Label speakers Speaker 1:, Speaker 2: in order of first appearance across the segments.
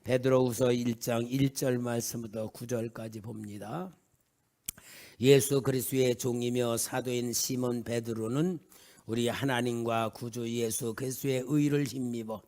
Speaker 1: 베드로후서 1장 1절 말씀부터 9절까지 봅니다. 예수 그리스도의 종이며 사도인 시몬 베드로는 우리 하나님과 구주 예수 그리스도의 의를 힘입어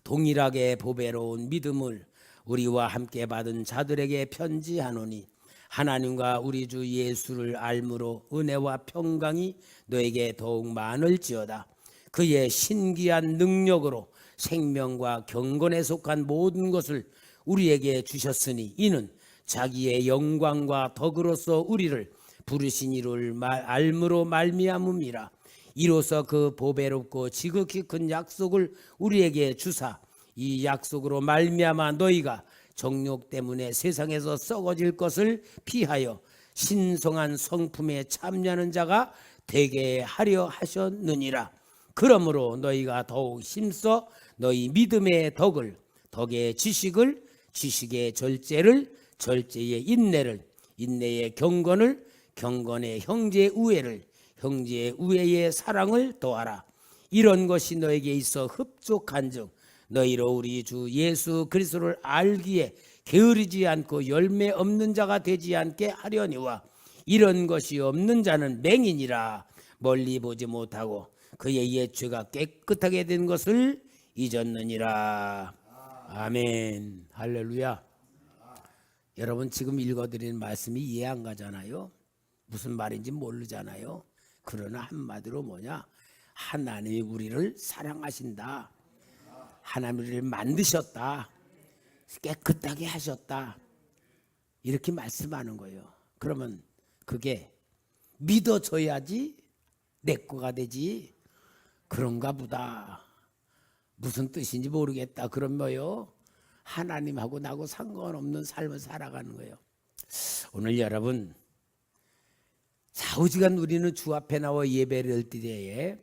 Speaker 1: 동일하게 보배로운 믿음을 우리와 함께 받은 자들에게 편지하노니, 하나님과 우리 주 예수를 알므로 은혜와 평강이 너에게 더욱 많을지어다. 그의 신기한 능력으로 생명과 경건에 속한 모든 것을 우리에게 주셨으니, 이는 자기의 영광과 덕으로서 우리를 부르신 이를 알므로 말미암음이라. 이로써 그 보배롭고 지극히 큰 약속을 우리에게 주사, 이 약속으로 말미암아 너희가 정욕 때문에 세상에서 썩어질 것을 피하여 신성한 성품에 참여하는 자가 되게 하려 하셨느니라. 그러므로 너희가 더욱 힘써 너희 믿음의 덕을, 덕의 지식을, 지식의 절제를, 절제의 인내를, 인내의 경건을, 경건의 형제의 우애를, 형제의 우애의 사랑을 더하라. 이런 것이 너에게 있어 흡족한즉 너희로 우리 주 예수 그리스도를 알기에 게으르지 않고 열매 없는 자가 되지 않게 하려니와, 이런 것이 없는 자는 맹인이라 멀리 보지 못하고 그의 옛 죄가 깨끗하게 된 것을 잊었느니라. 아멘. 할렐루야. 여러분, 지금 읽어드리는 말씀이 이해 안 가잖아요. 무슨 말인지 모르잖아요. 그러나 한마디로 뭐냐, 하나님이 우리를 사랑하신다, 하나님이 우리를 만드셨다, 깨끗하게 하셨다, 이렇게 말씀하는 거예요. 그러면 그게 믿어져야지 내 거가 되지. 그런가 보다, 무슨 뜻인지 모르겠다, 그런 뭐요, 하나님하고 나하고 상관없는 삶을 살아가는 거예요. 오늘 여러분, 좌우지간 우리는 주 앞에 나와 예배를 드릴 때에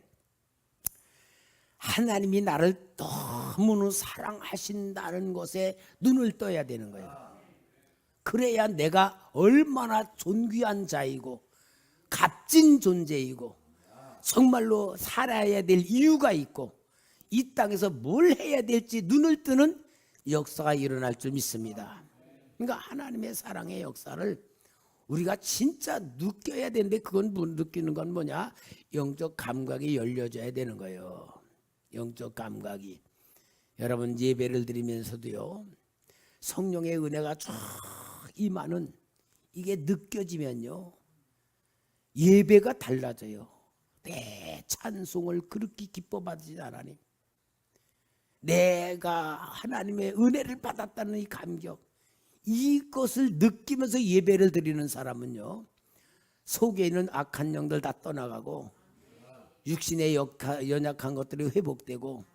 Speaker 1: 하나님이 나를 너무나 사랑하신다는 것에 눈을 떠야 되는 거예요. 그래야 내가 얼마나 존귀한 자이고 값진 존재이고 정말로 살아야 될 이유가 있고 이 땅에서 뭘 해야 될지 눈을 뜨는 역사가 일어날 줄 믿습니다. 그러니까 하나님의 사랑의 역사를 우리가 진짜 느껴야 되는데, 그건 느끼는 건 뭐냐, 영적 감각이 열려져야 되는 거예요. 영적 감각이. 여러분, 예배를 드리면서도요, 성령의 은혜가 쫙 임하는 이게 느껴지면요, 예배가 달라져요. 내 찬송을 그렇게 기뻐 받으신 하나님, 내가 하나님의 은혜를 받았다는 이 감격, 이것을 느끼면서 예배를 드리는 사람은요, 속에 있는 악한 영들 다 떠나가고 육신의 연약한 것들이 회복되고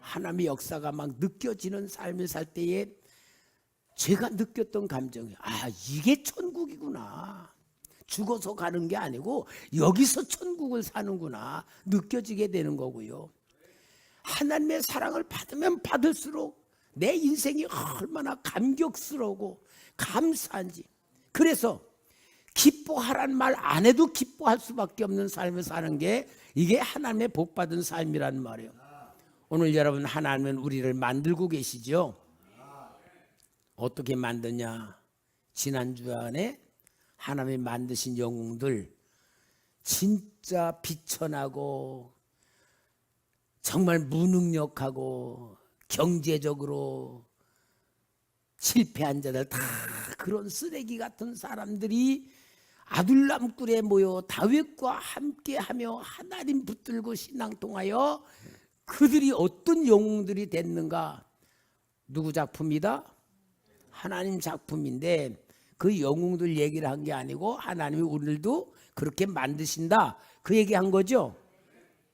Speaker 1: 하나님의 역사가 막 느껴지는 삶을 살 때에 제가 느꼈던 감정이, 아, 이게 천국이구나, 죽어서 가는 게 아니고 여기서 천국을 사는구나 느껴지게 되는 거고요. 하나님의 사랑을 받으면 받을수록 내 인생이 얼마나 감격스러우고 감사한지, 그래서 기뻐하란 말 안 해도 기뻐할 수밖에 없는 삶을 사는 게 이게 하나님의 복받은 삶이란 말이에요. 오늘 여러분, 하나님은 우리를 만들고 계시죠. 어떻게 만드냐, 지난주에 하나님이 만드신 영웅들 진짜 비천하고 정말 무능력하고 경제적으로 실패한 자들, 다 그런 쓰레기 같은 사람들이 아둘람 굴에 모여 다윗과 함께하며 하나님 붙들고 신앙통하여 그들이 어떤 영웅들이 됐는가, 누구 작품이다? 하나님 작품인데, 그 영웅들 얘기를 한 게 아니고 하나님이 우리들도 그렇게 만드신다, 그 얘기한 거죠.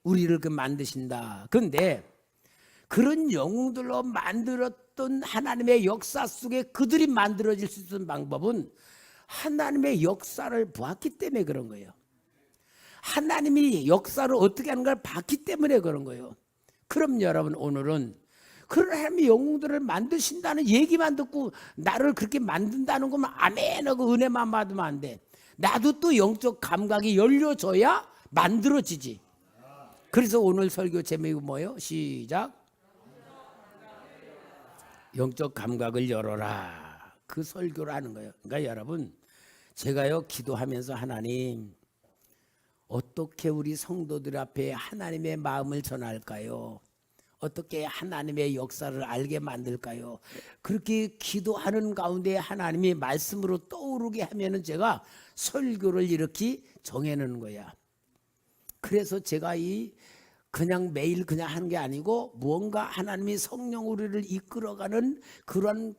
Speaker 1: 우리를 그 만드신다. 그런데 그런 영웅들로 만들었던 하나님의 역사 속에 그들이 만들어질 수 있는 방법은 하나님의 역사를 보았기 때문에 그런 거예요. 하나님이 역사를 어떻게 하는 걸 봤기 때문에 그런 거예요. 그럼 여러분, 오늘은 그런 하나님의 영웅들을 만드신다는 얘기만 듣고 나를 그렇게 만든다는 것만 아멘하고 은혜만 받으면 안 돼. 나도 또 영적 감각이 열려져야 만들어지지. 그래서 오늘 설교 제목이 뭐예요? 시작. 영적 감각을 열어라. 그 설교를 하는 거예요. 그러니까 여러분, 제가요 기도하면서 하나님 어떻게 우리 성도들 앞에 하나님의 마음을 전할까요? 어떻게 하나님의 역사를 알게 만들까요? 그렇게 기도하는 가운데 하나님이 말씀으로 떠오르게 하면은 제가 설교를 이렇게 정해놓는 거야. 그래서 제가 그냥 매일 그냥 하는 게 아니고 무언가 하나님이 성령 우리를 이끌어가는 그런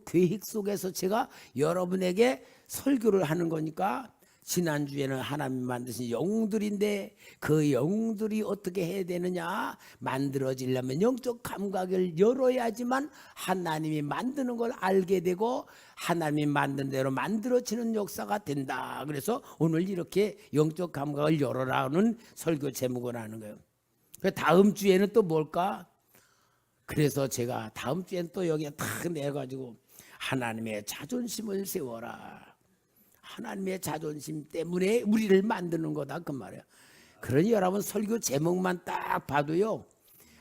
Speaker 1: 계획 속에서 제가 여러분에게 설교를 하는 거니까, 지난주에는 하나님 만드신 영웅들인데 그 영웅들이 어떻게 해야 되느냐, 만들어지려면 영적 감각을 열어야지만 하나님이 만드는 걸 알게 되고 하나님이 만든 대로 만들어지는 역사가 된다. 그래서 오늘 이렇게 영적 감각을 열어라는 설교 제목을 하는 거예요. 다음 주에는 또 뭘까? 그래서 제가 다음 주에는 또 여기에 탁 내가지고 하나님의 자존심을 세워라. 하나님의 자존심 때문에 우리를 만드는 거다 그 말이에요. 그러니 여러분 설교 제목만 딱 봐도요,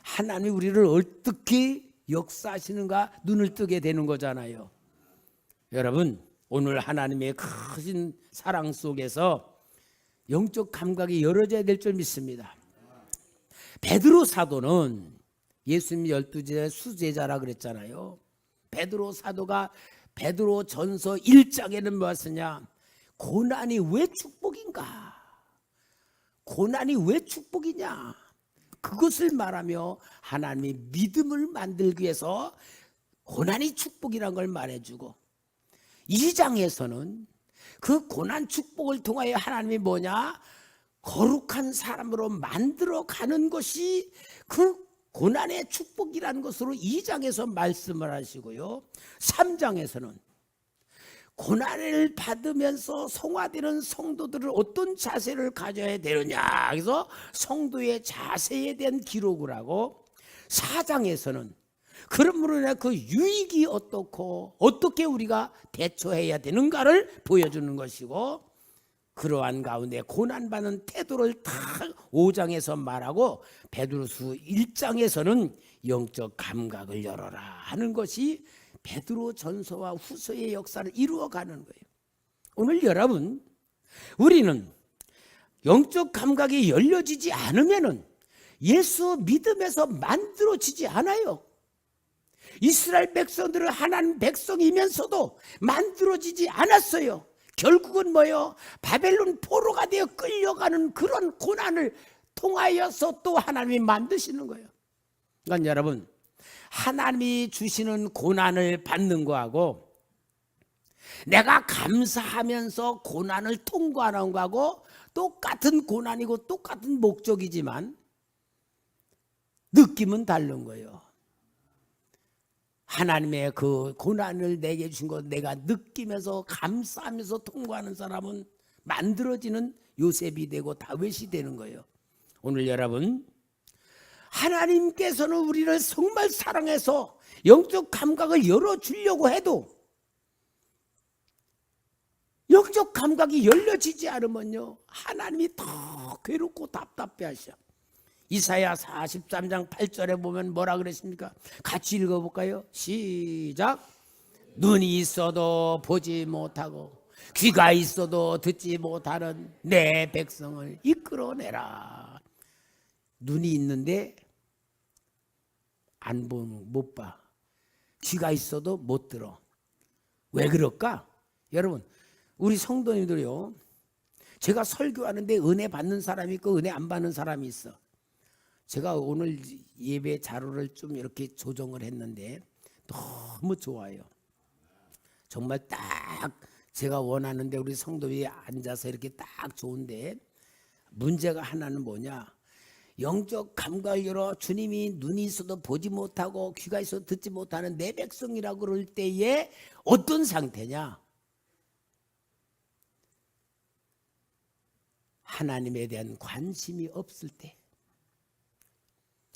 Speaker 1: 하나님이 우리를 어떻게 역사하시는가 눈을 뜨게 되는 거잖아요. 여러분, 오늘 하나님의 크신 사랑 속에서 영적 감각이 열어져야 될 줄 믿습니다. 베드로 사도는 예수님 12제자 수제자라 그랬잖아요. 베드로 사도가 베드로 전서 1장에는 무엇이냐, 고난이 왜 축복인가, 고난이 왜 축복이냐, 그것을 말하며 하나님이 믿음을 만들기 위해서 고난이 축복이란 걸 말해주고, 2장에서는 그 고난 축복을 통하여 하나님이 뭐냐, 거룩한 사람으로 만들어가는 것이 그 고난의 축복이라는 것으로 2장에서 말씀을 하시고요, 3장에서는 고난을 받으면서 성화되는 성도들을 어떤 자세를 가져야 되느냐, 그래서 성도의 자세에 대한 기록을 하고, 4장에서는 그러므로 인해 그 유익이 어떻고 어떻게 우리가 대처해야 되는가를 보여주는 것이고, 그러한 가운데 고난받는 태도를 다 5장에서 말하고, 베드로서 1장에서는 영적 감각을 열어라 하는 것이 베드로 전서와 후서의 역사를 이루어가는 거예요. 오늘 여러분, 우리는 영적 감각이 열려지지 않으면은 예수 믿음에서 만들어지지 않아요. 이스라엘 백성들은 하나님 백성이면서도 만들어지지 않았어요. 결국은 뭐예요? 바벨론 포로가 되어 끌려가는 그런 고난을 통하여서 또 하나님이 만드시는 거예요. 그러니까 여러분, 하나님이 주시는 고난을 받는 거하고 내가 감사하면서 고난을 통과하는 거하고 똑같은 고난이고 똑같은 목적이지만 느낌은 다른 거예요. 하나님의 그 고난을 내게 주신 것 내가 느끼면서 감사하면서 통과하는 사람은 만들어지는 요셉이 되고 다윗이 되는 거예요. 오늘 여러분, 하나님께서는 우리를 정말 사랑해서 영적 감각을 열어주려고 해도 영적 감각이 열려지지 않으면요, 하나님이 더 괴롭고 답답해 하셔. 이사야 43장 8절에 보면 뭐라 그랬습니까? 같이 읽어볼까요? 시작. 눈이 있어도 보지 못하고 귀가 있어도 듣지 못하는 내 백성을 이끌어내라. 눈이 있는데 안 보는, 못 봐. 귀가 있어도 못 들어. 왜 그럴까? 여러분, 우리 성도님들요, 제가 설교하는데 은혜 받는 사람이 있고 은혜 안 받는 사람이 있어. 제가 오늘 예배 자료를 좀 이렇게 조정을 했는데 너무 좋아요. 정말 딱 제가 원하는데 우리 성도 위에 앉아서 이렇게 딱 좋은데, 문제가 하나는 뭐냐, 영적 감각을 열어 주님이 눈이 있어도 보지 못하고 귀가 있어도 듣지 못하는 내 백성이라고 그럴 때에 어떤 상태냐, 하나님에 대한 관심이 없을 때,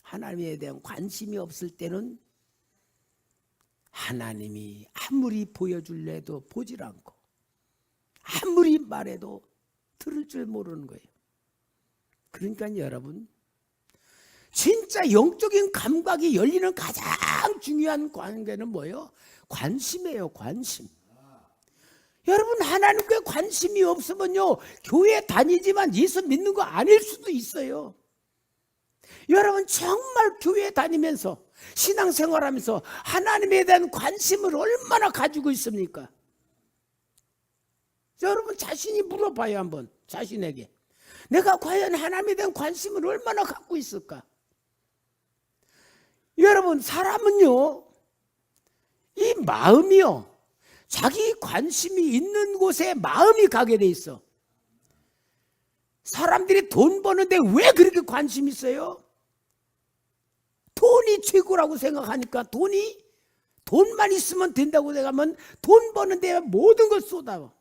Speaker 1: 하나님에 대한 관심이 없을 때는 하나님이 아무리 보여줄래도 보질 않고 아무리 말해도 들을 줄 모르는 거예요. 그러니까 여러분, 진짜 영적인 감각이 열리는 가장 중요한 관계는 뭐예요? 관심이에요. 관심. 여러분, 하나님께 관심이 없으면요, 교회 다니지만 예수 믿는 거 아닐 수도 있어요. 여러분, 정말 교회 다니면서 신앙생활하면서 하나님에 대한 관심을 얼마나 가지고 있습니까? 여러분 자신이 물어봐요. 한번 자신에게 내가 과연 하나님에 대한 관심을 얼마나 갖고 있을까? 여러분, 사람은요, 이 마음이요, 자기 관심이 있는 곳에 마음이 가게 돼 있어. 사람들이 돈 버는데 왜 그렇게 관심 있어요? 돈이 최고라고 생각하니까 돈만 있으면 된다고 생각하면 돈 버는데 모든 걸 쏟아.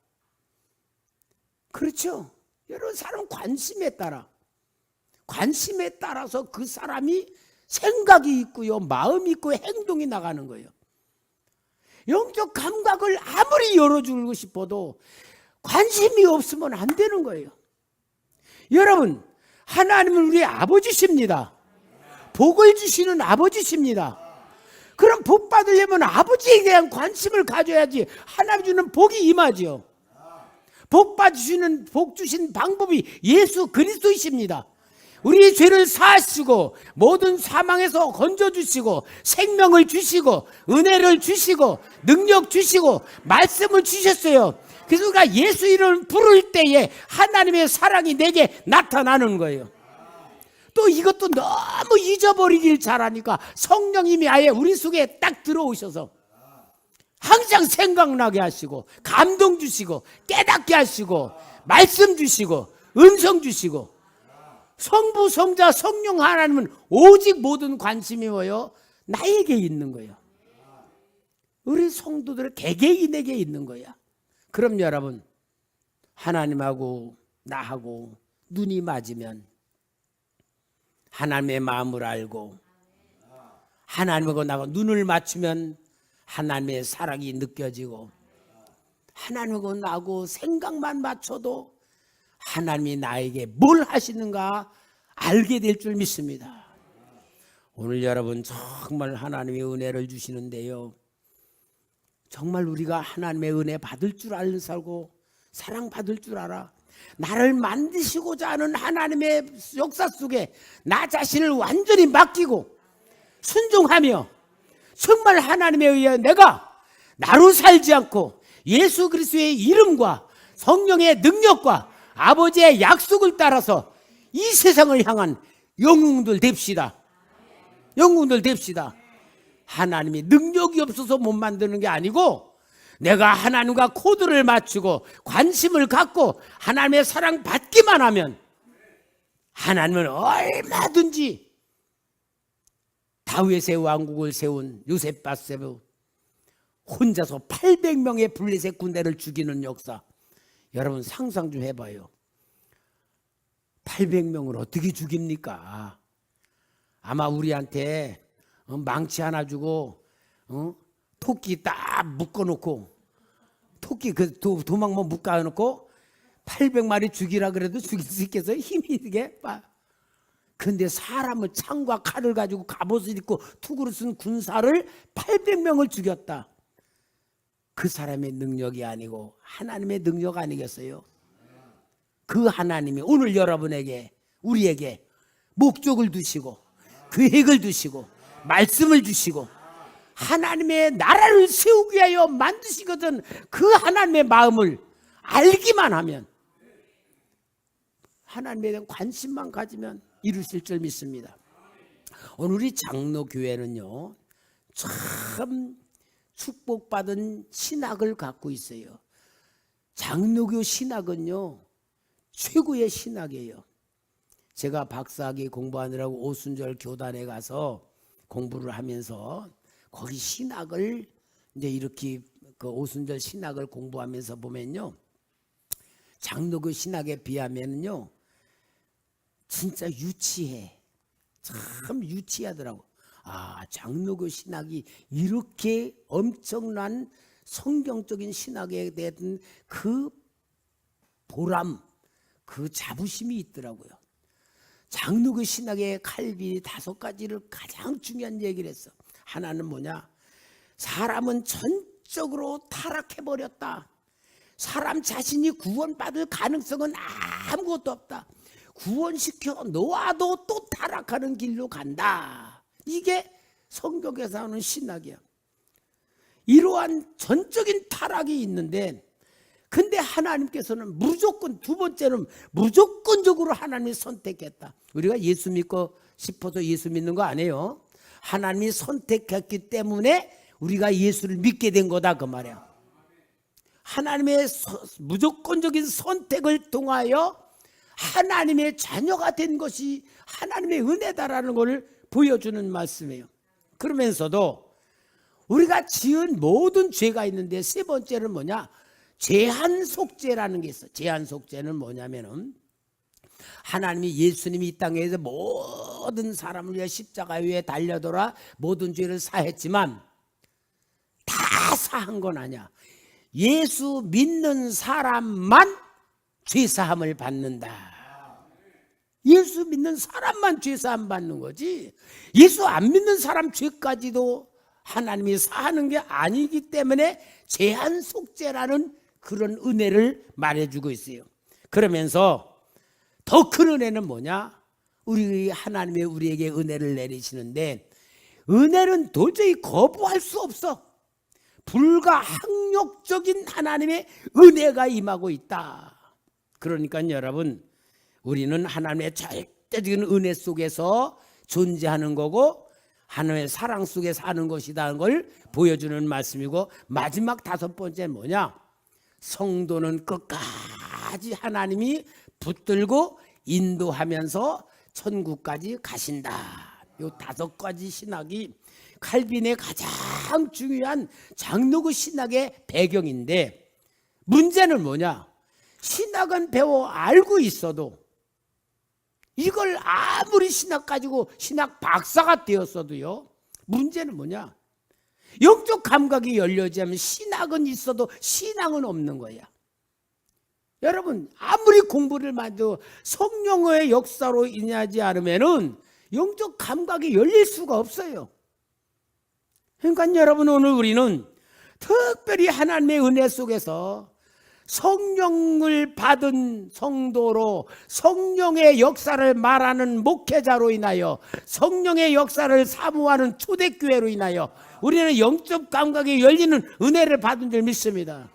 Speaker 1: 그렇죠? 여러분, 사람 관심에 따라서 그 사람이 생각이 있고요, 마음이 있고 행동이 나가는 거예요. 영적 감각을 아무리 열어주고 싶어도 관심이 없으면 안 되는 거예요. 여러분, 하나님은 우리 아버지십니다. 복을 주시는 아버지십니다. 그럼 복 받으려면 아버지에 대한 관심을 가져야지 하나님 주는 복이 임하지요. 복 주신 방법이 예수 그리스도이십니다. 우리의 죄를 사하시고 모든 사망에서 건져주시고 생명을 주시고 은혜를 주시고 능력 주시고 말씀을 주셨어요. 그래서 우리가 예수 이름을 부를 때에 하나님의 사랑이 내게 나타나는 거예요. 또 이것도 너무 잊어버리길 잘하니까 성령님이 아예 우리 속에 딱 들어오셔서 항상 생각나게 하시고 감동 주시고 깨닫게 하시고 말씀 주시고 음성 주시고, 성부 성자 성령 하나님은 오직 모든 관심이 뭐예요? 나에게 있는 거예요. 우리 성도들의 개개인에게 있는 거야. 그럼 여러분, 하나님하고 나하고 눈이 맞으면 하나님의 마음을 알고 하나님하고 나하고 눈을 맞추면 하나님의 사랑이 느껴지고, 하나님하고 나하고 생각만 맞춰도 하나님이 나에게 뭘 하시는가 알게 될 줄 믿습니다. 오늘 여러분 정말 하나님의 은혜를 주시는데요, 정말 우리가 하나님의 은혜 받을 줄 알고 사랑받을 줄 알아. 나를 만드시고자 하는 하나님의 역사 속에 나 자신을 완전히 맡기고 순종하며 정말 하나님에 의해 내가 나로 살지 않고 예수 그리스도의 이름과 성령의 능력과 아버지의 약속을 따라서 이 세상을 향한 영웅들 됩시다. 영웅들 됩시다. 하나님이 능력이 없어서 못 만드는 게 아니고, 내가 하나님과 코드를 맞추고 관심을 갖고 하나님의 사랑 받기만 하면 하나님은 얼마든지 다윗의 왕국을 세운 요셉바세부 혼자서 800명의 블레셋 군대를 죽이는 역사, 여러분 상상 좀 해봐요. 800명을 어떻게 죽입니까? 아마 우리한테 망치 하나 주고 토끼 딱 묶어놓고, 토끼 그 도망만 묶어놓고 800마리 죽이라 그래도 죽일 수 있겠어요? 힘이 있게. 근데 사람을 창과 칼을 가지고 갑옷을 입고 투구를 쓴 군사를 800명을 죽였다. 그 사람의 능력이 아니고 하나님의 능력 아니겠어요? 그 하나님이 오늘 여러분에게, 우리에게 목적을 두시고 계획을 두시고 말씀을 주시고 하나님의 나라를 세우기 위하여 만드시거든. 그 하나님의 마음을 알기만 하면, 하나님에 대한 관심만 가지면 이루실 줄 믿습니다. 오늘 우리 장로교회는요, 참 축복받은 신학을 갖고 있어요. 장로교 신학은요 최고의 신학이에요. 제가 박사학위 공부하느라고 오순절 교단에 가서 공부를 하면서 거기 신학을 이제 이렇게 그 오순절 신학을 공부하면서 보면요, 장로교 신학에 비하면요 진짜 유치해. 참 유치하더라고. 아, 장로교 신학이 이렇게 엄청난 성경적인 신학에 대한 그 보람, 그 자부심이 있더라고요. 장로교 신학의 칼빈이 5가지를 가장 중요한 얘기를 했어. 하나는 뭐냐? 사람은 전적으로 타락해버렸다. 사람 자신이 구원받을 가능성은 아무것도 없다. 구원시켜 놓아도 또 타락하는 길로 간다. 이게 성경에서 하는 신학이야. 이러한 전적인 타락이 있는데, 근데 하나님께서는 무조건, 두 번째는 무조건적으로 하나님이 선택했다. 우리가 예수 믿고 싶어서 예수 믿는 거 아니에요. 하나님이 선택했기 때문에 우리가 예수를 믿게 된 거다, 그 말이야. 하나님의 무조건적인 선택을 통하여 하나님의 자녀가 된 것이 하나님의 은혜다라는 것을 보여주는 말씀이에요. 그러면서도 우리가 지은 모든 죄가 있는데, 세 번째는 뭐냐? 제한 속죄라는 게 있어. 제한 속죄는 뭐냐면은, 하나님이 예수님이 이 땅에서 모든 사람을 위해 십자가 위에 달려돌아 모든 죄를 사했지만 다 사한 건 아니야. 예수 믿는 사람만 죄사함을 받는다. 예수 믿는 사람만 죄사함 받는 거지, 예수 안 믿는 사람 죄까지도 하나님이 사하는 게 아니기 때문에 제한 속죄라는 그런 은혜를 말해주고 있어요. 그러면서 더 큰 은혜는 뭐냐? 우리 하나님의 우리에게 은혜를 내리시는데, 은혜는 도저히 거부할 수 없어. 불가항력적인 하나님의 은혜가 임하고 있다. 그러니까 여러분, 우리는 하나님의 절대적인 은혜 속에서 존재하는 거고 하나님의 사랑 속에 사는 것이라는 걸 보여주는 말씀이고, 마지막 5번째 뭐냐? 성도는 끝까지 하나님이 붙들고 인도하면서 천국까지 가신다. 이 5가지 신학이 칼빈의 가장 중요한 장로교 신학의 배경인데, 문제는 뭐냐? 신학은 배워 알고 있어도, 이걸 아무리 신학 가지고 신학 박사가 되었어도요, 문제는 뭐냐? 영적 감각이 열려지면 신학은 있어도 신앙은 없는 거야. 여러분, 아무리 공부를 해도 성령의 역사로 인하지 않으면은 영적 감각이 열릴 수가 없어요. 그러니까 여러분, 오늘 우리는 특별히 하나님의 은혜 속에서 성령을 받은 성도로, 성령의 역사를 말하는 목회자로 인하여, 성령의 역사를 사모하는 초대교회로 인하여 우리는 영적 감각이 열리는 은혜를 받은 줄 믿습니다.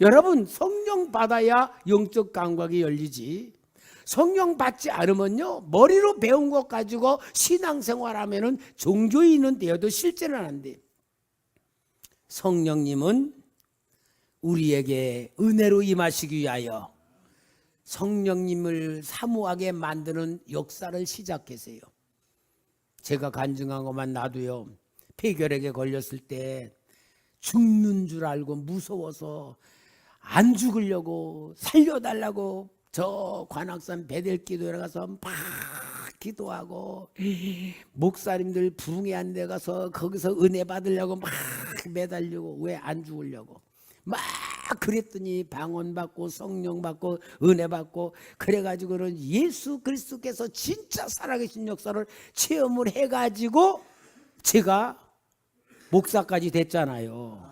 Speaker 1: 여러분, 성령 받아야 영적 감각이 열리지, 성령 받지 않으면요, 머리로 배운 것 가지고 신앙생활하면은 종교인은 되어도 실제는 안 돼. 성령님은 우리에게 은혜로 임하시기 위하여 성령님을 사모하게 만드는 역사를 시작하세요. 제가 간증한 것만 놔도요, 폐결핵에 걸렸을 때 죽는 줄 알고 무서워서 안 죽으려고 살려달라고 저 관악산 베델기도에 가서 막 기도하고, 목사님들 부흥회한 데 가서 거기서 은혜 받으려고 막 매달리고, 왜 안 죽으려고 막 그랬더니 방언 받고 성령 받고 은혜 받고, 그래가지고는 예수 그리스도께서 진짜 살아계신 역사를 체험을 해가지고 제가 목사까지 됐잖아요.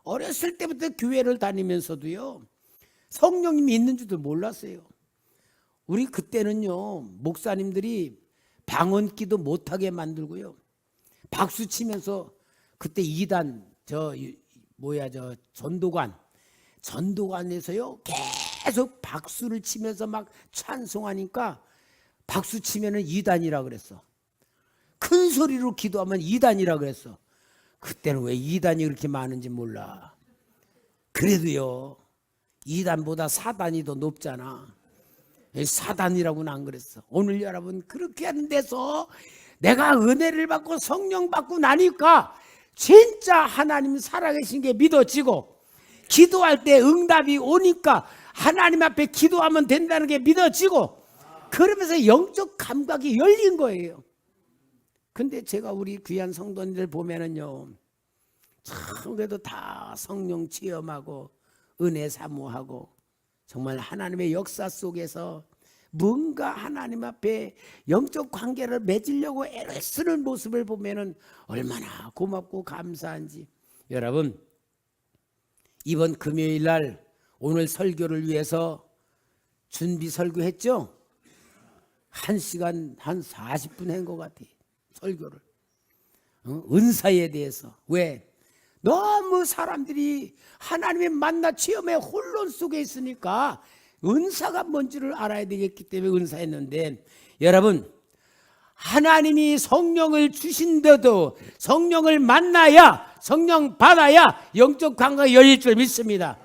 Speaker 1: 어렸을 때부터 교회를 다니면서도요, 성령님이 있는 줄도 몰랐어요. 우리 그때는요, 목사님들이 방언기도 못하게 만들고요, 박수 치면서, 그때 2단 저 전도관에서요 계속 박수를 치면서 막 찬송하니까, 박수 치면은 2단이라 그랬어. 큰 소리로 기도하면 2단이라 그랬어. 그때는 왜 2단이 그렇게 많은지 몰라. 그래도요, 2단보다 4단이 더 높잖아. 4단이라고는 안 그랬어. 오늘 여러분, 그렇게 하는 데서 내가 은혜를 받고 성령 받고 나니까 진짜 하나님 살아계신 게 믿어지고, 기도할 때 응답이 오니까 하나님 앞에 기도하면 된다는 게 믿어지고, 그러면서 영적 감각이 열린 거예요. 근데 제가 우리 귀한 성도님들 보면은요, 참 그래도 다 성령 체험하고 은혜 사모하고, 정말 하나님의 역사 속에서 뭔가 하나님 앞에 영적 관계를 맺으려고 애를 쓰는 모습을 보면은 얼마나 고맙고 감사한지. 여러분, 이번 금요일 날 오늘 설교를 위해서 준비 설교했죠? 1시간 한 40분 한 것 같아요. 설교를. 은사에 대해서. 왜? 너무 사람들이 하나님의 만나 체험의 혼돈 속에 있으니까 은사가 뭔지를 알아야 되겠기 때문에 은사했는데, 여러분, 하나님이 성령을 주신데도 성령을 만나야, 성령 받아야 영적 관계가 열릴 줄 믿습니다.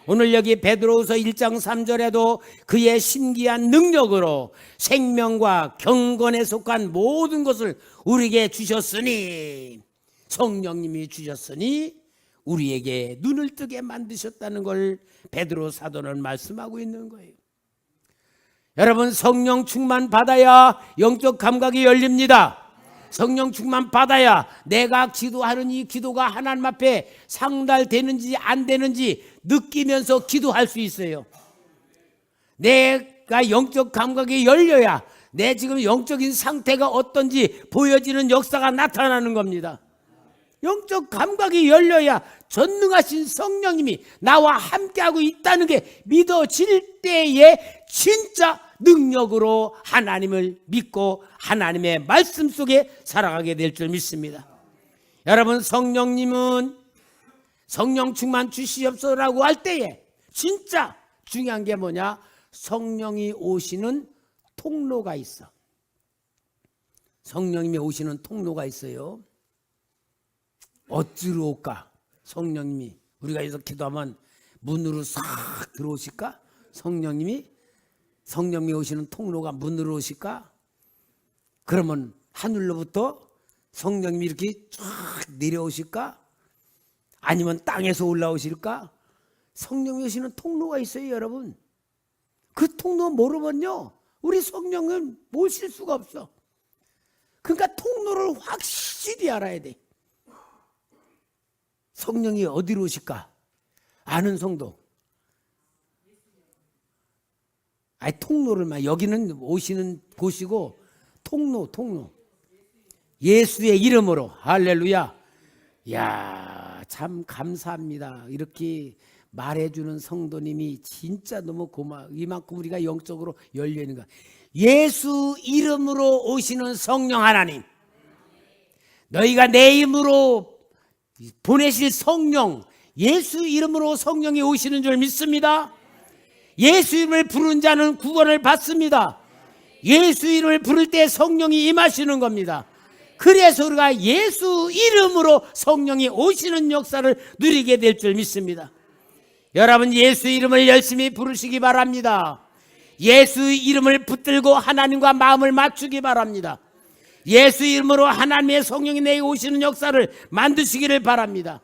Speaker 1: 오늘 여기 베드로후서 1장 3절에도 그의 신기한 능력으로 생명과 경건에 속한 모든 것을 우리에게 주셨으니, 성령님이 주셨으니 우리에게 눈을 뜨게 만드셨다는 걸 베드로 사도는 말씀하고 있는 거예요. 여러분, 성령 충만 받아야 영적 감각이 열립니다. 성령 충만 받아야 내가 기도하는 이 기도가 하나님 앞에 상달되는지 안 되는지 느끼면서 기도할 수 있어요. 내가 영적 감각이 열려야 내 지금 영적인 상태가 어떤지 보여지는 역사가 나타나는 겁니다. 영적 감각이 열려야 전능하신 성령님이 나와 함께하고 있다는 게 믿어질 때에 진짜 능력으로 하나님을 믿고 하나님의 말씀 속에 살아가게 될 줄 믿습니다. 여러분, 성령님은 성령 충만 주시옵소서라고 할 때에 진짜 중요한 게 뭐냐? 성령이 오시는 통로가 있어. 성령님이 오시는 통로가 있어요. 어찌로 올까? 성령님이 우리가 여기서 기도하면 문으로 싹 들어오실까? 성령님이 오시는 통로가 문으로 오실까? 그러면 하늘로부터 성령님이 이렇게 쫙 내려오실까? 아니면 땅에서 올라오실까? 성령이 오시는 통로가 있어요, 여러분. 그 통로 모르면요, 우리 성령은 모실 수가 없어. 그러니까 통로를 확실히 알아야 돼. 성령이 어디로 오실까? 아는 성도. 아니, 통로를 여기는 오시는 곳이고 통로. 예수의 이름으로. 할렐루야. 야, 참 감사합니다. 이렇게 말해주는 성도님이 진짜 너무 고마워. 이만큼 우리가 영적으로 열려있는 거야. 예수 이름으로 오시는 성령 하나님, 너희가 내 이름으로 보내실 성령, 예수 이름으로 성령이 오시는 줄 믿습니다. 예수 이름을 부른 자는 구원을 받습니다. 예수 이름을 부를 때 성령이 임하시는 겁니다. 그래서 우리가 예수 이름으로 성령이 오시는 역사를 누리게 될 줄 믿습니다. 여러분, 예수 이름을 열심히 부르시기 바랍니다. 예수 이름을 붙들고 하나님과 마음을 맞추기 바랍니다. 예수 이름으로 하나님의 성령이 내게 오시는 역사를 만드시기를 바랍니다.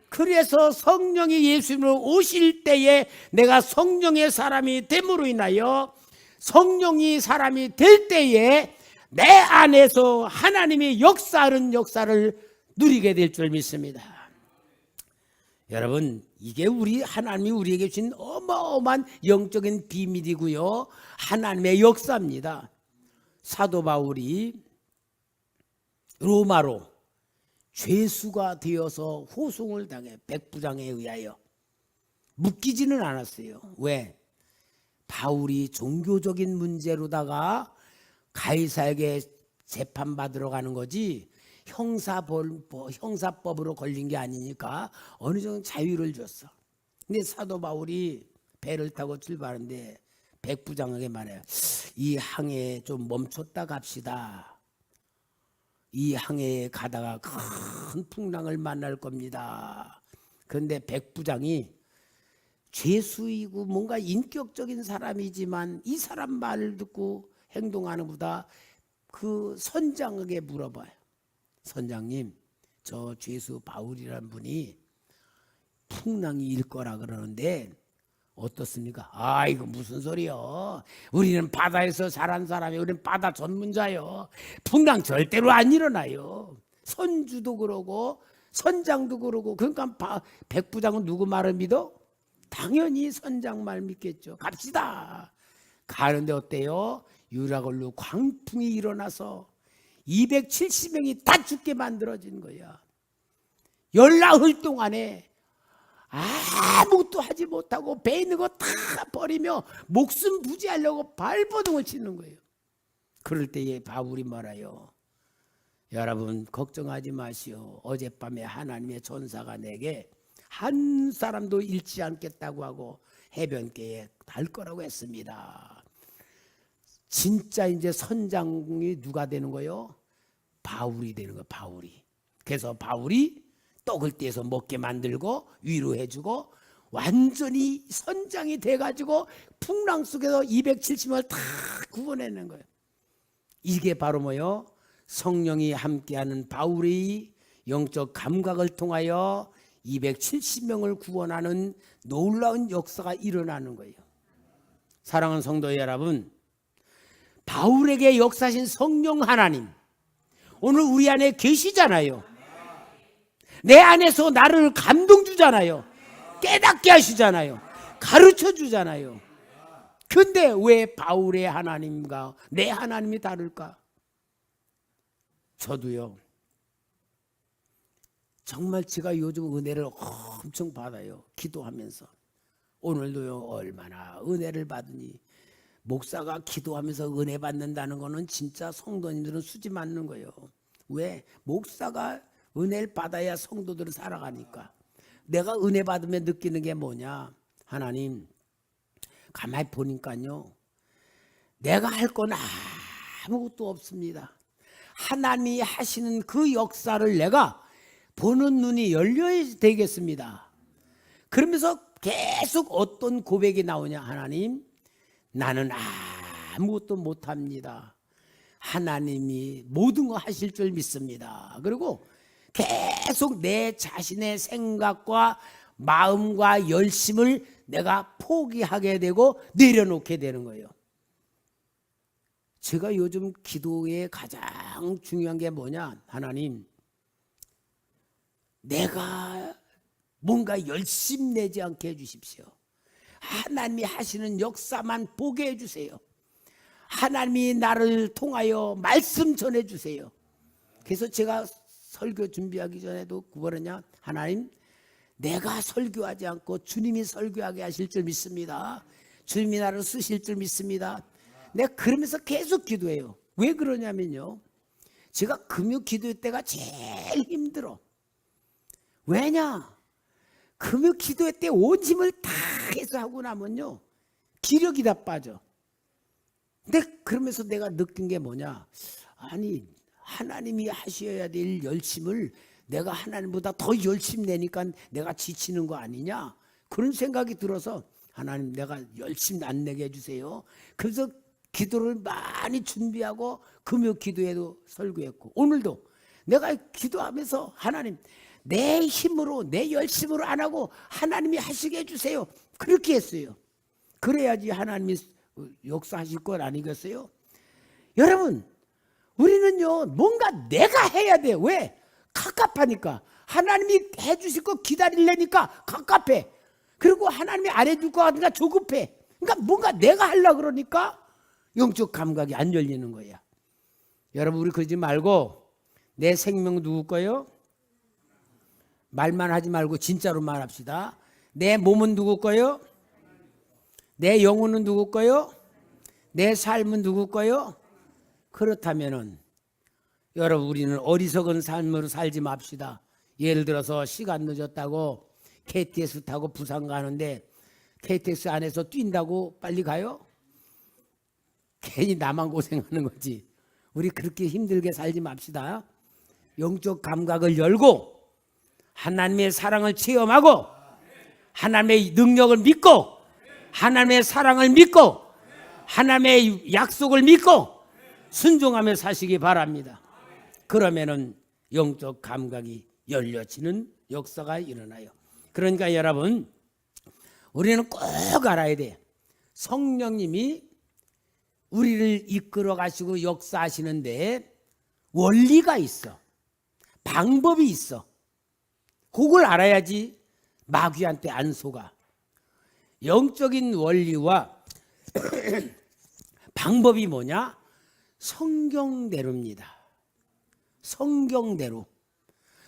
Speaker 1: 그래서 성령이 예수 이름으로 오실 때에 내가 성령의 사람이 됨으로 인하여, 성령이 사람이 될 때에 내 안에서 하나님이 역사하는 역사를 누리게 될 줄 믿습니다. 여러분, 이게 하나님이 우리에게 주신 어마어마한 영적인 비밀이고요, 하나님의 역사입니다. 사도 바울이 로마로 죄수가 되어서 호송을 당해 백부장에 의하여 묶이지는 않았어요. 왜? 바울이 종교적인 문제로다가 가이사에게 재판받으러 가는 거지 형사법으로 걸린 게 아니니까 어느 정도 자유를 줬어. 근데 사도 바울이 배를 타고 출발하는데 백부장에게 말해요. 이 항해에 좀 멈췄다 갑시다. 이 항해에 가다가 큰 풍랑을 만날 겁니다. 그런데 백부장이 죄수이고 뭔가 인격적인 사람이지만 이 사람 말을 듣고 행동하는 것보다 그 선장에게 물어봐요. 선장님, 저 죄수 바울이라는 분이 풍랑이 일 거라 그러는데 어떻습니까? 아, 이거 무슨 소리요? 우리는 바다에서 자란 사람이, 우리는 바다 전문자요. 풍랑 절대로 안 일어나요. 선주도 그러고 선장도 그러고. 그러니까 백부장은 누구 말을 믿어? 당연히 선장 말 믿겠죠. 갑시다. 가는데 어때요? 유라굴로 광풍이 일어나서 270명이 다 죽게 만들어진 거야. 열나흘 동안에 아무것도 하지 못하고 배 있는 거 다 버리며 목숨 부지하려고 발버둥을 치는 거예요. 그럴 때에 바울이 말아요. 여러분 걱정하지 마시오. 어젯밤에 하나님의 전사가 내게 한 사람도 잃지 않겠다고 하고 해변가에 갈 거라고 했습니다. 진짜 이제 선장이 누가 되는 거예요? 바울이 되는 거예요. 바울이. 그래서 바울이 떡을 떼서 먹게 만들고 위로해주고 완전히 선장이 돼가지고 풍랑 속에서 270명을 다 구원해낸 거예요. 이게 바로 뭐요? 성령이 함께하는 바울의 영적 감각을 통하여 270명을 구원하는 놀라운 역사가 일어나는 거예요. 사랑하는 성도 여러분, 바울에게 역사하신 성령 하나님 오늘 우리 안에 계시잖아요. 내 안에서 나를 감동 주잖아요. 깨닫게 하시잖아요. 가르쳐 주잖아요. 근데 왜 바울의 하나님과 내 하나님이 다를까? 저도요. 정말 제가 요즘 은혜를 엄청 받아요. 기도하면서. 오늘도요. 얼마나 은혜를 받으니 목사가 기도하면서 은혜 받는다는 거는 진짜 성도님들은 수지 맞는 거예요. 왜? 목사가 은혜를 받아야 성도들은 살아가니까. 내가 은혜 받으면 느끼는 게 뭐냐? 하나님 가만히 보니까요. 내가 할 건 아무것도 없습니다. 하나님이 하시는 그 역사를 내가 보는 눈이 열려야 되겠습니다. 그러면서 계속 어떤 고백이 나오냐? 하나님 나는 아무것도 못합니다. 하나님이 모든 거 하실 줄 믿습니다. 그리고 계속 내 자신의 생각과 마음과 열심을 내가 포기하게 되고 내려놓게 되는 거예요. 제가 요즘 기도에 가장 중요한 게 뭐냐? 하나님 내가 뭔가 열심 내지 않게 해주십시오. 하나님이 하시는 역사만 보게 해주세요. 하나님이 나를 통하여 말씀 전해주세요. 그래서 제가 설교 준비하기 전에도 구걸하냐? 하나님 내가 설교하지 않고 주님이 설교하게 하실 줄 믿습니다. 주님이 나를 쓰실 줄 믿습니다. 내가 그러면서 계속 기도해요. 왜 그러냐면요. 제가 금요 기도 때가 제일 힘들어. 왜냐? 금요 기도 때 온 힘을 다 해서 하고 나면요. 기력이 다 빠져. 근데 그러면서 내가 느낀 게 뭐냐? 아니 하나님이 하셔야 될 열심을 내가 하나님보다 더 열심히 내니까 내가 지치는 거 아니냐? 그런 생각이 들어서 하나님 내가 열심히 안 내게 해주세요. 그래서 기도를 많이 준비하고 금요 기도에도 설교했고 오늘도 내가 기도하면서 하나님 내 힘으로 내 열심으로 안 하고 하나님이 하시게 해주세요. 그렇게 했어요. 그래야지 하나님이 역사하실 것 아니겠어요? 여러분 우리는요 뭔가 내가 해야 돼요. 왜? 갑갑하니까. 하나님이 해주실 거 기다리려니까 갑갑해. 그리고 하나님이 안 해줄 거 같으니까 조급해. 그러니까 뭔가 내가 하려고 그러니까 영적 감각이 안 열리는 거야. 여러분 우리 그러지 말고 내 생명 누구 거요? 말만 하지 말고 진짜로 말합시다. 내 몸은 누구 거요? 내 영혼은 누구 거요? 내 삶은 누구 거요? 그렇다면은 여러분 우리는 어리석은 삶으로 살지 맙시다. 예를 들어서 시간 늦었다고 KTX 타고 부산 가는데 KTX 안에서 뛴다고 빨리 가요? 괜히 나만 고생하는 거지. 우리 그렇게 힘들게 살지 맙시다. 영적 감각을 열고 하나님의 사랑을 체험하고 하나님의 능력을 믿고 하나님의 사랑을 믿고 하나님의 약속을 믿고 순종하며 사시기 바랍니다. 그러면은 영적 감각이 열려지는 역사가 일어나요. 그러니까 여러분 우리는 꼭 알아야 돼. 성령님이 우리를 이끌어 가시고 역사하시는데 원리가 있어. 방법이 있어. 그걸 알아야지 마귀한테 안 속아. 영적인 원리와 방법이 뭐냐? 성경대로입니다. 성경대로.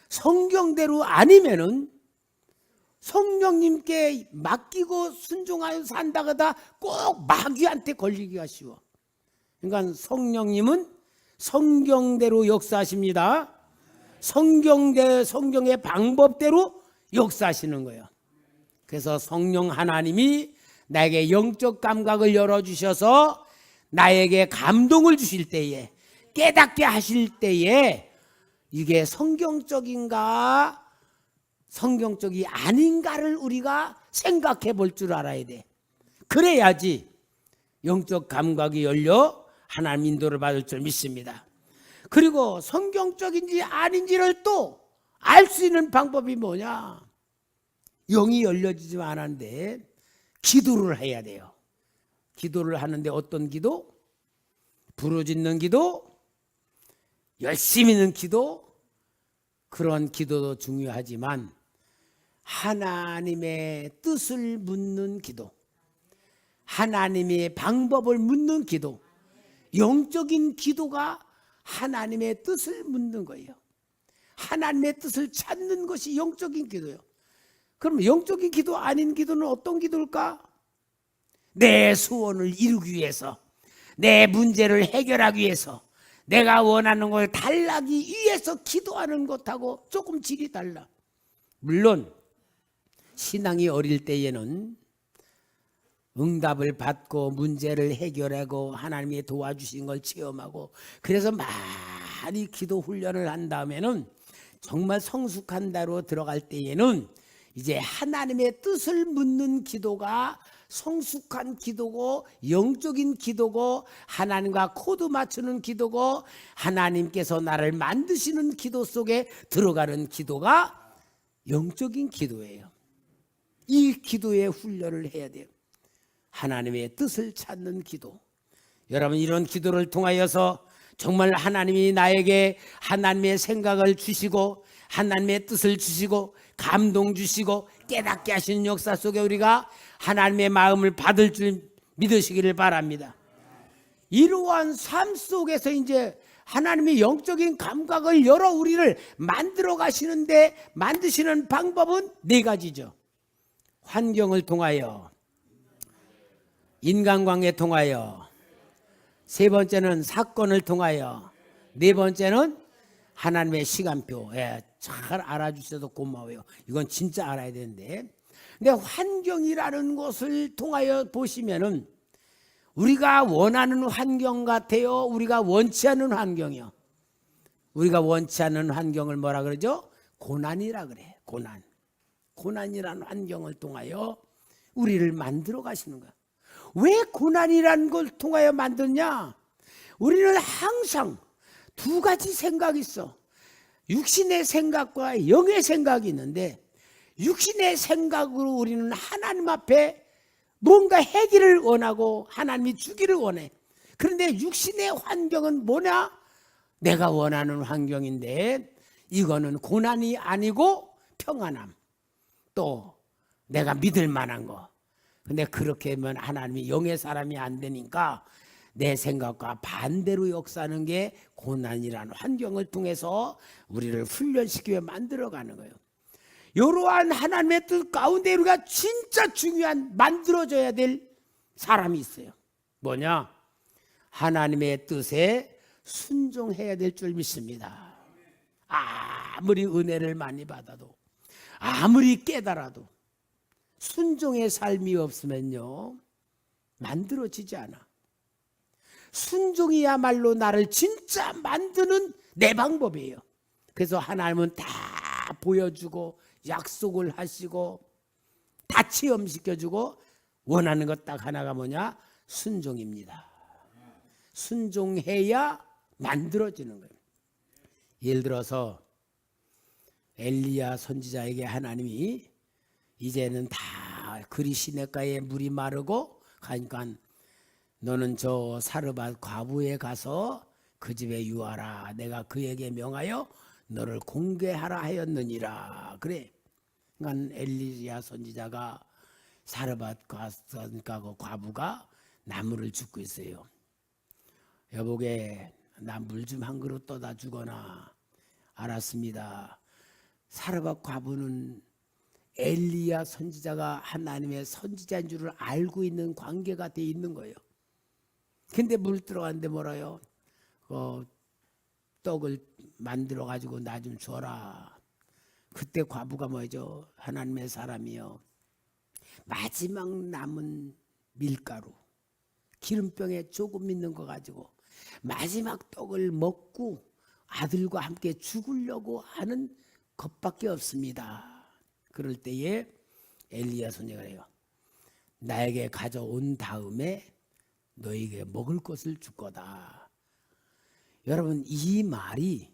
Speaker 1: 성경대로 아니면은 성령님께 맡기고 순종하여 산다가다 꼭 마귀한테 걸리기가 쉬워. 그러니까 성령님은 성경대로 역사하십니다. 성경의 방법대로 역사하시는 거예요. 그래서 성령 하나님이 나에게 영적 감각을 열어주셔서 나에게 감동을 주실 때에, 깨닫게 하실 때에 이게 성경적인가 성경적이 아닌가를 우리가 생각해 볼 줄 알아야 돼. 그래야지 영적 감각이 열려 하나님 인도를 받을 줄 믿습니다. 그리고 성경적인지 아닌지를 또 알 수 있는 방법이 뭐냐? 영이 열려지지만 않았는데 기도를 해야 돼요. 기도를 하는데 어떤 기도? 부르짖는 기도, 열심히 있는 기도, 그런 기도도 중요하지만 하나님의 뜻을 묻는 기도, 하나님의 방법을 묻는 기도, 영적인 기도가 하나님의 뜻을 묻는 거예요. 하나님의 뜻을 찾는 것이 영적인 기도예요. 그럼 영적인 기도 아닌 기도는 어떤 기도일까? 내 소원을 이루기 위해서, 내 문제를 해결하기 위해서, 내가 원하는 걸 달라기 위해서 기도하는 것하고 조금 질이 달라. 물론 신앙이 어릴 때에는 응답을 받고 문제를 해결하고 하나님이 도와주신 걸 체험하고, 그래서 많이 기도 훈련을 한 다음에는 정말 성숙한 대로 들어갈 때에는 이제 하나님의 뜻을 묻는 기도가 성숙한 기도고, 영적인 기도고, 하나님과 코드 맞추는 기도고, 하나님께서 나를 만드시는 기도 속에 들어가는 기도가 영적인 기도예요. 이 기도의 훈련을 해야 돼요. 하나님의 뜻을 찾는 기도. 여러분, 이런 기도를 통하여서 정말 하나님이 나에게 하나님의 생각을 주시고 하나님의 뜻을 주시고 감동 주시고 깨닫게 하시는 역사 속에 우리가 하나님의 마음을 받을 줄 믿으시기를 바랍니다. 이러한 삶 속에서 이제 하나님의 영적인 감각을 열어 우리를 만들어 가시는데 만드시는 방법은 네 가지죠. 환경을 통하여, 인간관계 통하여, 세 번째는 사건을 통하여, 네 번째는 하나님의 시간표. 잘 알아주셔서 고마워요. 이건 진짜 알아야 되는데, 근데 환경이라는 것을 통하여 보시면은 우리가 원하는 환경 같아요? 우리가 원치 않는 환경이요? 우리가 원치 않는 환경을 뭐라 그러죠? 고난이라 그래. 고난이라는 환경을 통하여 우리를 만들어 가시는 거야. 왜 고난이라는 걸 통하여 만드냐? 우리는 항상 두 가지 생각이 있어. 육신의 생각과 영의 생각이 있는데, 육신의 생각으로 우리는 하나님 앞에 뭔가 해기를 원하고 하나님이 주기를 원해. 그런데 육신의 환경은 뭐냐? 내가 원하는 환경인데 이거는 고난이 아니고 평안함, 또 내가 믿을 만한 거. 근데 그렇게 하면 하나님이 영의 사람이 안 되니까 내 생각과 반대로 역사하는 게 고난이라는 환경을 통해서 우리를 훈련시키며 만들어가는 거예요. 이러한 하나님의 뜻 가운데 우리가 진짜 중요한 만들어져야 될 사람이 있어요. 뭐냐? 하나님의 뜻에 순종해야 될 줄 믿습니다. 아무리 은혜를 많이 받아도, 아무리 깨달아도 순종의 삶이 없으면요, 만들어지지 않아. 순종이야말로 나를 진짜 만드는 내 방법이에요. 그래서 하나님은 다 보여주고 약속을 하시고 다 체험시켜주고 원하는 것 딱 하나가 뭐냐? 순종입니다. 순종해야 만들어지는 거예요. 예를 들어서 엘리야 선지자에게 하나님이 이제는 다 그리 시냇가에 물이 마르고 가니까 너는 저 사르밧 과부에 가서 그 집에 유하라. 내가 그에게 명하여 너를 공개하라 하였느니라. 그래. 그러니까 엘리야 선지자가 사르밧 과부가 나무를 줍고 있어요. 여보게 나 물 좀 한 그릇 떠다 주거나. 알았습니다. 사르밧 과부는 엘리야 선지자가 하나님의 선지자인 줄을 알고 있는 관계가 돼 있는 거예요. 근데 물 들어갔는데 뭐라요? 떡을 만들어 가지고 나 좀 줘라. 그때 과부가 뭐죠? 하나님의 사람이요, 마지막 남은 밀가루 기름병에 조금 있는 거 가지고 마지막 떡을 먹고 아들과 함께 죽으려고 하는 것밖에 없습니다. 그럴 때에 엘리야 선지자가 해요. 나에게 가져온 다음에 너에게 먹을 것을 줄 거다. 여러분, 이 말이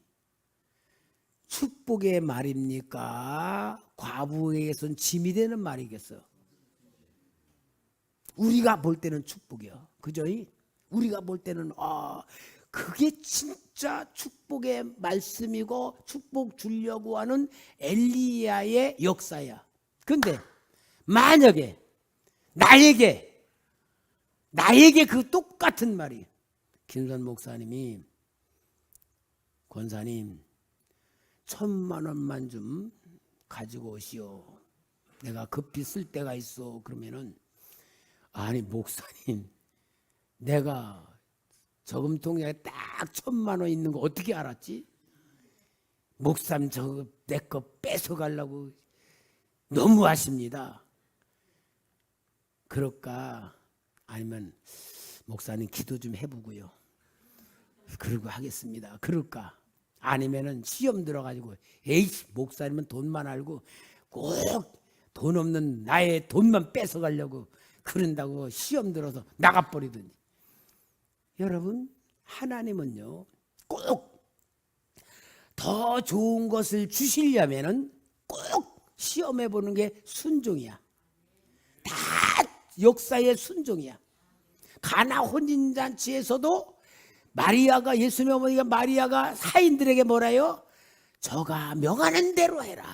Speaker 1: 축복의 말입니까? 과부에게선 짐이 되는 말이겠어요? 우리가 볼 때는 축복이요, 그죠? 우리가 볼 때는 그게 진짜 축복의 말씀이고 축복 주려고 하는 엘리야의 역사야. 근데 만약에 나에게 그 똑같은 말이, 김선 목사님이 권사님 1,000만 원만 좀 가지고 오시오, 내가 급히 쓸 때가 있어. 그러면은 아니 목사님, 내가 저금통에 딱 1,000만 원 있는 거 어떻게 알았지? 목사님 저 내 거 뺏어가려고 너무하십니다. 그럴까? 아니면 목사님 기도 좀 해보고요, 그러고 하겠습니다. 그럴까? 아니면은 시험 들어가지고 에이씨 목사님은 돈만 알고 꼭 돈 없는 나의 돈만 뺏어가려고 그런다고 시험 들어서 나가버리더니. 여러분, 하나님은요 꼭 더 좋은 것을 주시려면은 꼭 시험해 보는 게 순종이야. 다 역사의 순종이야. 가나 혼인잔치에서도 마리아가, 예수님 어머니가 마리아가 사인들에게 뭐라요? 저가 명하는 대로 해라.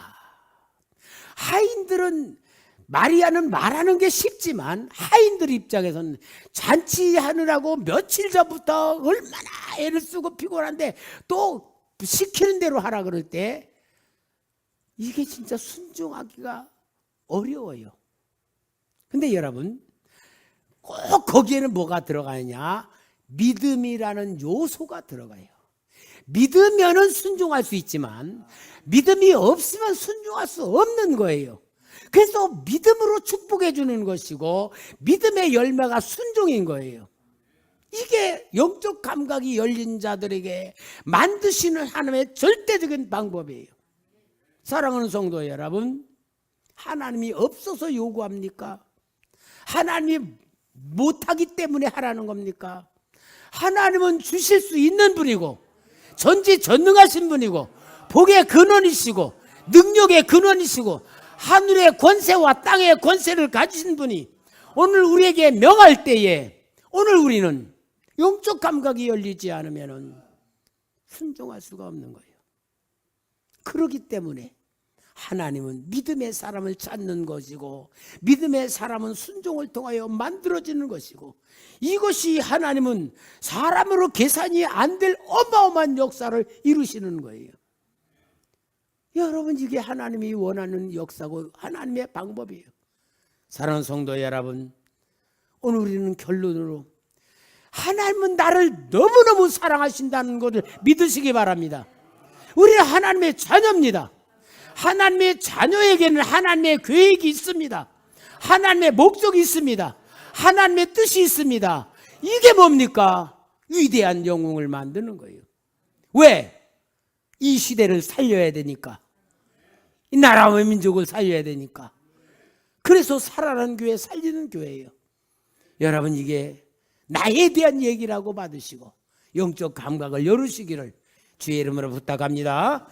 Speaker 1: 하인들은, 마리아는 말하는 게 쉽지만 하인들 입장에서는 잔치하느라고 며칠 전부터 얼마나 애를 쓰고 피곤한데 또 시키는 대로 하라 그럴 때 이게 진짜 순종하기가 어려워요. 근데 여러분, 꼭 거기에는 뭐가 들어가느냐? 믿음이라는 요소가 들어가요. 믿으면은 순종할 수 있지만 믿음이 없으면 순종할 수 없는 거예요. 그래서 믿음으로 축복해 주는 것이고 믿음의 열매가 순종인 거예요. 이게 영적 감각이 열린 자들에게 만드시는 하나님의 절대적인 방법이에요. 사랑하는 성도 여러분, 하나님이 없어서 요구합니까? 하나님이 못하기 때문에 하라는 겁니까? 하나님은 주실 수 있는 분이고 전지전능하신 분이고 복의 근원이시고 능력의 근원이시고 하늘의 권세와 땅의 권세를 가지신 분이 오늘 우리에게 명할 때에 오늘 우리는 영적 감각이 열리지 않으면 순종할 수가 없는 거예요. 그렇기 때문에 하나님은 믿음의 사람을 찾는 것이고 믿음의 사람은 순종을 통하여 만들어지는 것이고 이것이 하나님은 사람으로 계산이 안 될 어마어마한 역사를 이루시는 거예요. 여러분, 이게 하나님이 원하는 역사고 하나님의 방법이에요. 사랑하는 성도 여러분, 오늘 우리는 결론으로 하나님은 나를 너무너무 사랑하신다는 것을 믿으시기 바랍니다. 우리는 하나님의 자녀입니다. 하나님의 자녀에게는 하나님의 계획이 있습니다. 하나님의 목적이 있습니다. 하나님의 뜻이 있습니다. 이게 뭡니까? 위대한 영웅을 만드는 거예요. 왜? 이 시대를 살려야 되니까. 이 나라와 민족을 살려야 되니까. 그래서 살아난 교회, 살리는 교회예요. 여러분, 이게 나에 대한 얘기라고 받으시고 영적 감각을 열으시기를 주의 이름으로 부탁합니다.